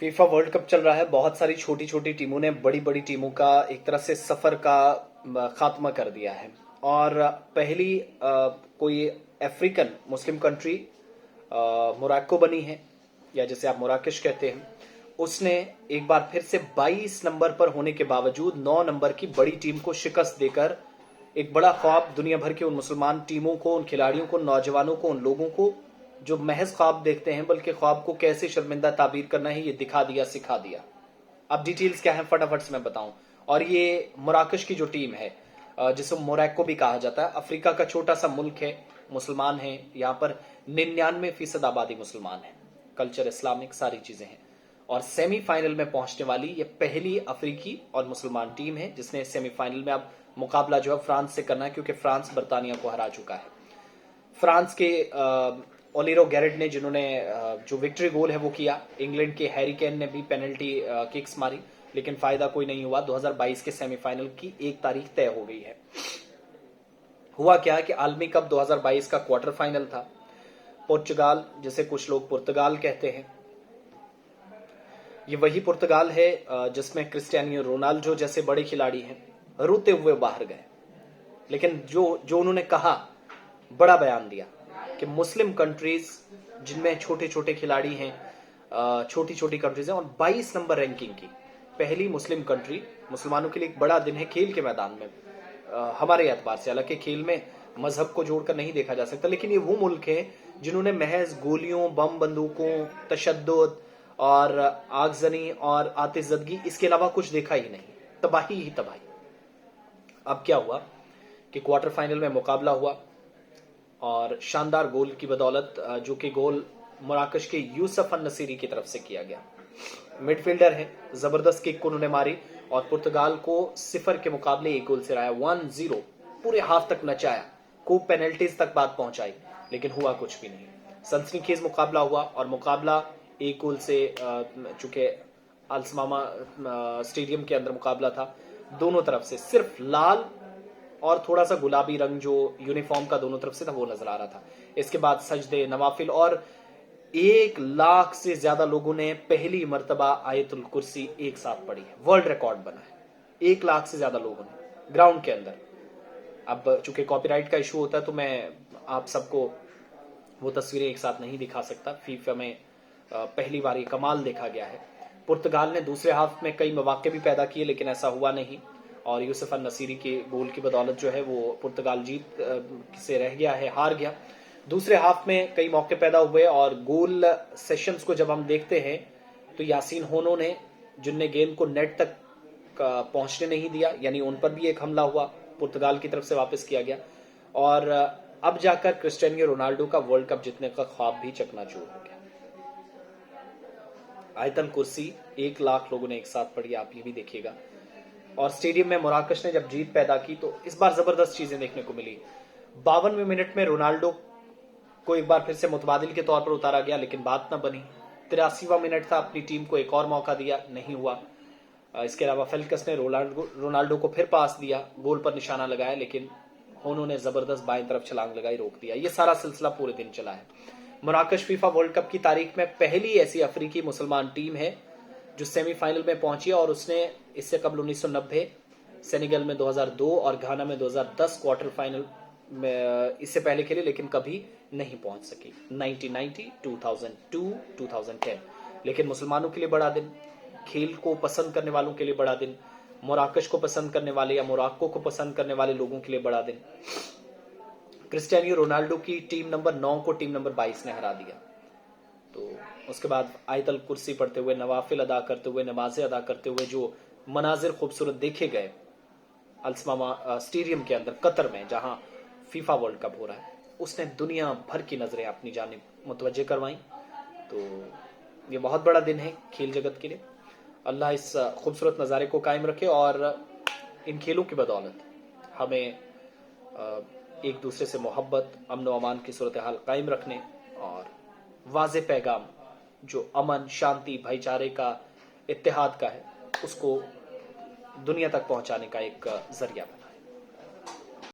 FIFA world cup चल रहा है। बहुत सारी छोटी छोटी टीमों ने बड़ी बड़ी टीमों का एक तरह से सफर का खात्मा कर दिया है। और पहली कोई अफ्रीकन मुस्लिम कंट्री मोरक्को बनी है, या जैसे आप मोराकेश कहते हैं। उसने एक बार फिर से 22 नंबर पर होने के बावजूद 9 नंबर की बड़ी टीम को शिकस्त देकर एक बड़ा ख्वाब दुनिया भर के उन मुसलमान टीमों को, उन खिलाड़ियों को, नौजवानों को, उन लोगों को जो महज ख्वाब देखते हैं, बल्कि ख्वाब को कैसे शर्मिंदा ताबीर करना है, ये दिखा दिया, सिखा दिया। अब डिटेल्स क्या है फटाफट से मैं बताऊं। और ये मोराकश की जो टीम है, जिसे मोरक्को भी कहा जाता है, अफ्रीका का छोटा सा मुल्क है, मुसलमान है यहाँ पर। 99% आबादी मुसलमान है, कल्चर इस्लामिक, सारी चीजें हैं। और सेमीफाइनल में पहुंचने वाली ये पहली अफ्रीकी और मुसलमान टीम है जिसने सेमीफाइनल में अब मुकाबला जो है फ्रांस से करना है, क्योंकि फ्रांस बर्तानिया को हरा चुका है। फ्रांस के ओलिरो गैरेट ने, जिन्होंने जो विक्ट्री गोल है वो किया। इंग्लैंड के हैरी केन ने भी पेनल्टी किक्स मारी, लेकिन फायदा कोई नहीं हुआ। 2022 के सेमीफाइनल की 1 तारीख तय हो गई है। हुआ क्या कि आलमी कप 2022 का क्वार्टर फाइनल था। पुर्तगाल, जिसे कुछ लोग पुर्तगाल कहते हैं, ये वही पुर्तगाल है जिसमें क्रिस्टियानो रोनाल्डो जैसे बड़े खिलाड़ी हैं, रोते हुए बाहर गए। लेकिन जो उन्होंने कहा, बड़ा बयान दिया कि मुस्लिम कंट्रीज जिनमें छोटे छोटे खिलाड़ी हैं, छोटी छोटी कंट्रीज हैं, और 22 नंबर रैंकिंग की पहली मुस्लिम कंट्री, मुसलमानों के लिए एक बड़ा दिन है खेल के मैदान में। हमारे एतबार से, हालांकि खेल में मजहब को जोड़कर नहीं देखा जा सकता, लेकिन ये वो मुल्क है जिन्होंने महज गोलियों, बम बंदूकों, तशद्दुद और आगजनी और आतिशजदगी, इसके अलावा कुछ देखा ही नहीं। तबाही ही तबाही। अब क्या हुआ कि क्वार्टर फाइनल में मुकाबला हुआ और शानदार गोल की बदौलत, जो कि गोल मोराकश के यूसुफ अन नसीरी की तरफ से किया गया, मिडफील्डर है, जबरदस्त किक उन्होंने मारी और पुर्तगाल को 0 के मुकाबले 1 गोल से हराया। 1-0 पूरे हाफ तक नचाया, खूब पेनल्टीज तक बात पहुंचाई, लेकिन हुआ कुछ भी नहीं। सनसनीखेज मुकाबला हुआ और मुकाबला 1 गोल से, चूंकि अल्समामा स्टेडियम के अंदर मुकाबला था, दोनों तरफ से सिर्फ लाल और थोड़ा सा गुलाबी रंग जो यूनिफॉर्म का दोनों तरफ से था वो नजर आ रहा था। इसके बाद सजदे, नवाफिल, और 1 लाख से ज्यादा लोगों ने पहली मर्तबा आयतुल कुर्सी एक साथ पढ़ी है। वर्ल्ड रिकॉर्ड बना है, 1 लाख से ज्यादा लोगों ने ग्राउंड के अंदर। अब चूंकि कॉपीराइट का इशू होता है तो मैं आप सबको वो तस्वीरें एक साथ नहीं दिखा सकता। फीफा में पहली बार ये कमाल देखा गया है। पुर्तगाल ने दूसरे हाफ में कई मौके भी पैदा किए, लेकिन ऐसा हुआ नहीं, और यूसुफ अन नसीरी के गोल की बदौलत जो है वो पुर्तगाल जीत से रह गया है, हार गया। दूसरे हाफ में कई मौके पैदा हुए और गोल सेशंस को जब हम देखते हैं तो यासीन होनो ने, जिनने गेंद को नेट तक पहुंचने नहीं दिया, यानी उन पर भी एक हमला हुआ, पुर्तगाल की तरफ से वापस किया गया। और अब जाकर क्रिस्टियानो रोनाल्डो का वर्ल्ड कप जीतने का ख्वाब भी चकनाचूर हो गया। आयतल कुर्सी 1 लाख लोगों ने एक साथ पढ़ी, आप ये भी देखिएगा। और स्टेडियम में मोराकश ने जब जीत पैदा की तो इस बार जबरदस्त चीजें देखने को मिली। 52वें मिनट में रोनाल्डो को एक बार फिर से मुतबादिल के तौर पर उतारा गया, लेकिन बात न बनी। 83वां मिनट था, अपनी टीम को एक और मौका दिया, नहीं हुआ। इसके अलावा फेल्कस ने रोनाल्डो को फिर पास दिया, गोल पर निशाना लगाया, लेकिन उन्होंने जबरदस्त बाएं तरफ छलांग लगाई, रोक दिया। ये सारा सिलसिला पूरे दिन चला है। मोराकश फीफा वर्ल्ड कप की तारीख में पहली ऐसी अफ्रीकी मुसलमान टीम है जो सेमीफाइनल में पहुंची, और उसने इससे कबल 1990, सेनेगल में 2002 और घाना में 2010 क्वार्टर फाइनल में इससे पहले खेले, लेकिन कभी नहीं पहुंच सकी। 1990, 2002, 2010। लेकिन मुसलमानों के लिए बड़ा दिन, खेल को पसंद करने वालों के लिए बड़ा दिन, मोराकश को पसंद करने वाले या मोरक्को को पसंद करने वाले लोगों के लिए बड़ा दिन। क्रिस्टियानो रोनाल्डो की टीम नंबर 9 को टीम नंबर 22 ने हरा दिया। तो उसके बाद आयतल कुर्सी पढ़ते हुए, नवाफिल अदा करते हुए, नमाजें अदा करते हुए जो मनाजिर खूबसूरत देखे गए अल्समामा स्टेडियम के अंदर कतर में, जहां फीफा वर्ल्ड कप हो रहा है, उसने दुनिया भर की नजरें अपनी जानिब मुतवज्जे करवाई। तो ये बहुत बड़ा दिन है खेल जगत के लिए। अल्लाह इस खूबसूरत नज़ारे को कायम रखे और इन खेलों की बदौलत हमें एक दूसरे से मोहब्बत, अमन व अमान की सूरत हाल कायम रखने और वाज़े पैगाम जो अमन, शांति, भाईचारे का, इत्तेहाद का है, उसको दुनिया तक पहुंचाने का एक जरिया बने।